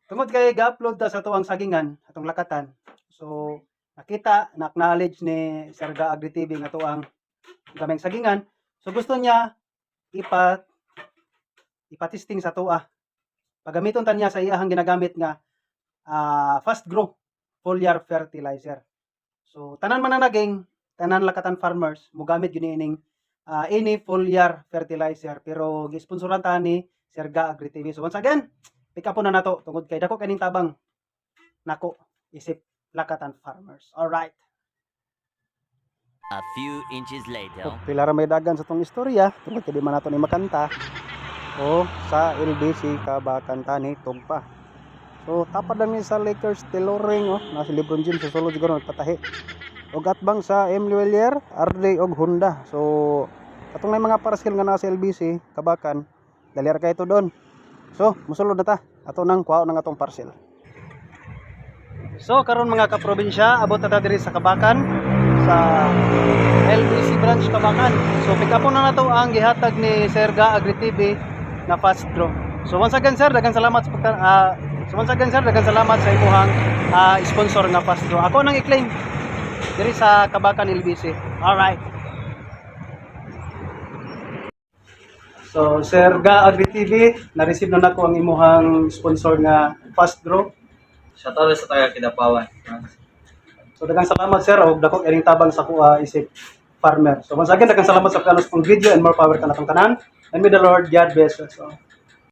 tungod kay ga-upload ta sa tuang sagingan atong lakatan. So nakita na acknowledge ni Sir Ga Agri TV nga tuang gameng sagingan. So gusto niya ipatesting sa tuwa. Pagamiton ta niya sa iyahang ginagamit nga fast grow foliar fertilizer. So tanan man na naging tanan lakatan farmers mogamit gyud ining ini foliar fertilizer pero gisponsoran ta ni Sir Ga Agri TV. So once again, pick up na nato tungod kay dako kaning tabang nako isip lakatan farmers. All right. A few inches later. Pila ra may dagan sa tong istorya tungod kay di man nato ni makanta. Sa LBC kabakanta ni Tugpa. So tapad lang ni sa Lakers Teloring nasa Lebron James sa sulod siguro nagpatahi. Og atbang sa M. Luelier, Arley og Honda. So katong may mga parcel nga nasa LBC kabakan, dali ra kay ito doon. So musulod na ta ato nang kuha nang atong parcel. So karon mga kaprobinsya, abot na ta diri sa Kabakan sa LBC branch Kabakan. So pick up na nato ang gihatag ni Sir Ga Agri TV na fast grow. So once again sir, daghang salamat sa imuhang sponsor nga fast grow. Ako nang i-claim diri sa Kabakan LBC. All right. So Sir Ga Agri TV, na-receive na nako ang imuhang sponsor nga fast grow. Shoutout sa taga Kidapawan. So daghang salamat sir og dako iring tabang sa kuha isip farmer. So once again daghang salamat sa kanos pong video and more power kanatong tanan. And may the Lord God bless us all.